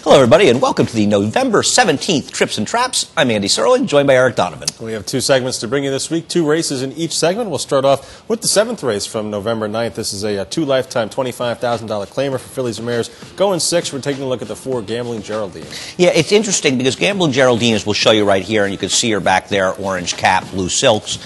Hello, everybody, and welcome to the November 17th Trips and Traps. I'm Andy Serling, joined by Eric Donovan. We have two segments to bring you this week, two races in each segment. We'll start off with the seventh race from November 9th. This is a two-lifetime $25,000 claimer for fillies and mares. Going six, we're taking a look at the 4 Gambling Geraldine. Yeah, it's interesting because Gambling Geraldine, as we'll show you right here, and you can see her back there, orange cap, blue silks.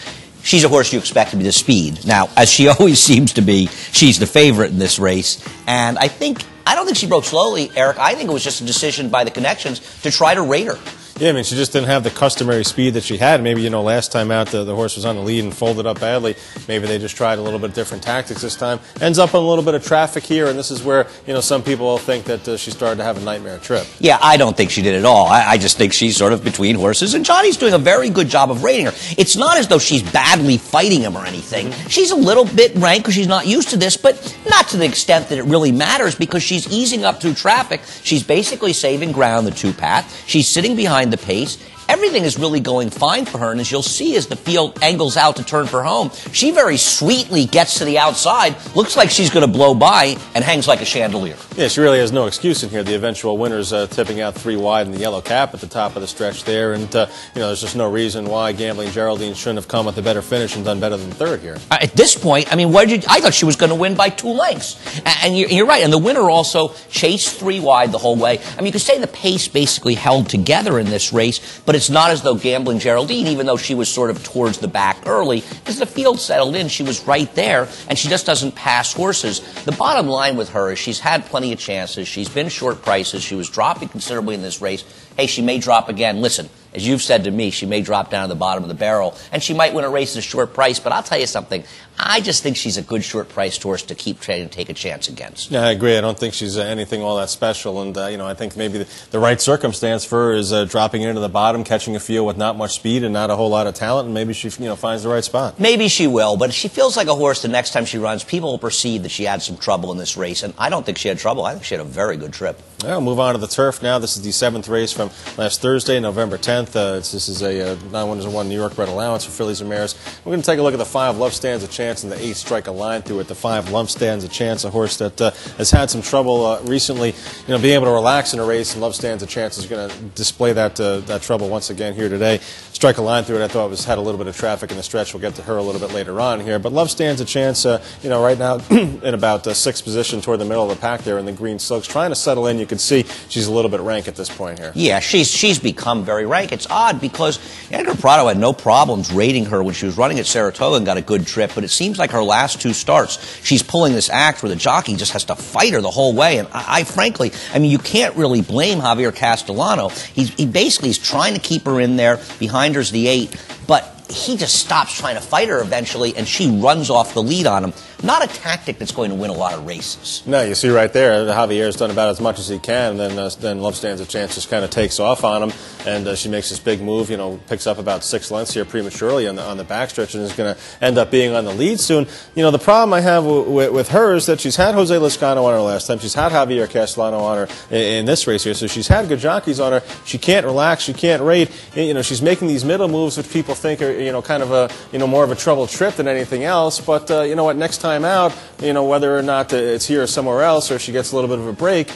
She's a horse you expect to be the speed. Now, as she always seems to be, she's the favorite in this race. And I don't think she broke slowly, Eric. I think it was just a decision by the connections to try to rate her. Yeah, I mean, she just didn't have the customary speed that she had. Maybe, last time out the horse was on the lead and folded up badly. Maybe they just tried a little bit different tactics this time. Ends up on a little bit of traffic here, and this is where, some people think that she started to have a nightmare trip. Yeah, I don't think she did at all. I just think she's sort of between horses, and Johnny's doing a very good job of rating her. It's not as though she's badly fighting him or anything. She's a little bit rank because she's not used to this, but not to the extent that it really matters because she's easing up through traffic. She's basically saving ground, the two-path. She's sitting behind the pace. Everything is really going fine for her, and as you'll see as the field angles out to turn for home, she very sweetly gets to the outside, looks like she's going to blow by, and hangs like a chandelier. Yeah, she really has no excuse in here. The eventual winner's tipping out 3 wide in the yellow cap at the top of the stretch there, and, there's just no reason why Gambling Geraldine shouldn't have come with a better finish and done better than third here. At this point, I mean, I thought she was going to win by 2 lengths. And you're right, and the winner also chased 3 wide the whole way. I mean, you could say the pace basically held together in this race, but it's not as though Gambling Geraldine, even though she was sort of towards the back early, as the field settled in, she was right there, and she just doesn't pass horses. The bottom line with her is she's had plenty of chances. She's been short prices. She was dropping considerably in this race. Hey, she may drop again. Listen, as you've said to me, she may drop down to the bottom of the barrel, and she might win a race at a short price, but I'll tell you something. I just think she's a good short-priced horse to keep trying to take a chance against. Yeah, I agree. I don't think she's anything all that special, and, I think maybe the right circumstance for her is dropping into the bottom, catching a field with not much speed and not a whole lot of talent, and maybe she, finds the right spot. Maybe she will, but she feels like a horse the next time she runs, people will perceive that she had some trouble in this race, and I don't think she had trouble. I think she had a very good trip. Well, we'll move on to the turf now. This is the 7th race from last Thursday, November 10th. This is a 9-1 New York bred allowance for fillies and mares. We're going to take a look at the 5 Love Stands a Chance and the 8 Strike a Line through it. The 5 Love Stands a Chance, a horse that has had some trouble recently, being able to relax in a race, and Love Stands a Chance is going to display that trouble once again here today. Strike a Line through it, I thought had a little bit of traffic in the stretch. We'll get to her a little bit later on here. But Love Stands a Chance, right now in about 6th position toward the middle of the pack there in the green silks, trying to settle in. You can see she's a little bit rank at this point here. Yeah, she's become very rank. It's odd because Edgar Prado had no problems rating her when she was running at Saratoga and got a good trip, but it seems like her last 2 starts, she's pulling this act where the jockey just has to fight her the whole way. And I frankly, you can't really blame Javier Castellano. He basically is trying to keep her in there. Behind her's the 8, but he just stops trying to fight her eventually, and she runs off the lead on him. Not a tactic that's going to win a lot of races. No, you see right there, Javier's done about as much as he can, and then Love Stands a Chance just kind of takes off on him, and she makes this big move, picks up about 6 lengths here prematurely on the backstretch, and is going to end up being on the lead soon. The problem I have with her is that she's had Jose Lezcano on her last time. She's had Javier Castellano on her in this race here, so she's had good jockeys on her. She can't relax. She can't rate. She's making these middle moves, which people think are, kind of a, more of a troubled trip than anything else. But, next time out, whether or not it's here or somewhere else, or she gets a little bit of a break,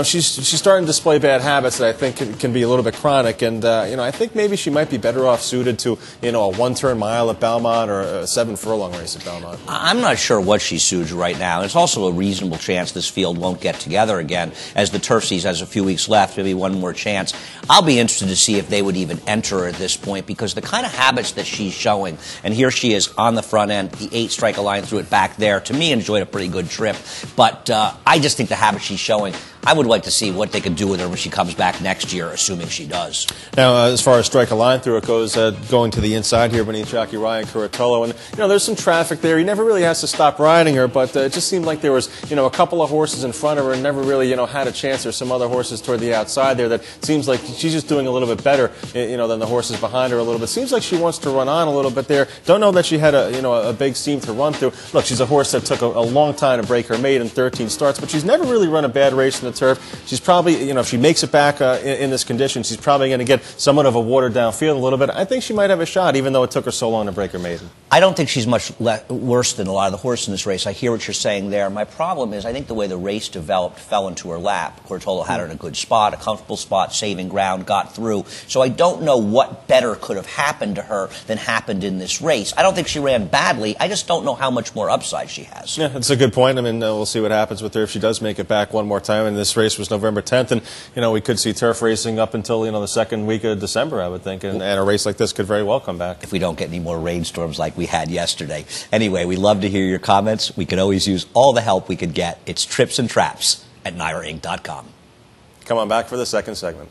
she's starting to display bad habits that I think can be a little bit chronic, and I think maybe she might be better off suited to a 1-turn mile at Belmont or a 7-furlong race at Belmont. I'm not sure what she's suited right now. It's also a reasonable chance this field won't get together again, as the turf season has a few weeks left, maybe one more chance. I'll be interested to see if they would even enter her at this point, because the kind of habits that she's showing, and here she is on the front end, the 8 Strike a Line through it back there, to me enjoyed a pretty good trip, but I just think the habits she's showing, I would like to see what they can do with her when she comes back next year, assuming she does. Now, as far as Strike a Line through it goes, going to the inside here beneath jockey Ryan Curatolo, and there's some traffic there. He never really has to stop riding her, but it just seemed like there was a couple of horses in front of her and never really had a chance. There's some other horses toward the outside there that seems like she's just doing a little bit better than the horses behind her a little bit. Seems like she wants to run on a little bit there. Don't know that she had a big seam to run through. Look, she's a horse that took a long time to break her mate in 13 starts, but she's never really run a bad race in the turf. She's probably, if she makes it back in this condition, she's probably going to get somewhat of a watered down field a little bit. I think she might have a shot, even though it took her so long to break her maiden. I don't think she's much worse than a lot of the horses in this race. I hear what you're saying there. My problem is I think the way the race developed fell into her lap. Cortolo had her in a good spot, a comfortable spot, saving ground, got through. So I don't know what better could have happened to her than happened in this race. I don't think she ran badly. I just don't know how much more upside she has. Yeah, that's a good point. I mean, we'll see what happens with her if she does make it back one more time. And this race was November 10th, and we could see turf racing up until the second week of December, I would think, and a race like this could very well come back if we don't get any more rainstorms like we had yesterday. Anyway, we love to hear your comments. We could always use all the help we could get. It's Trips and Traps at NYRAinc.com. Come on back for the second segment.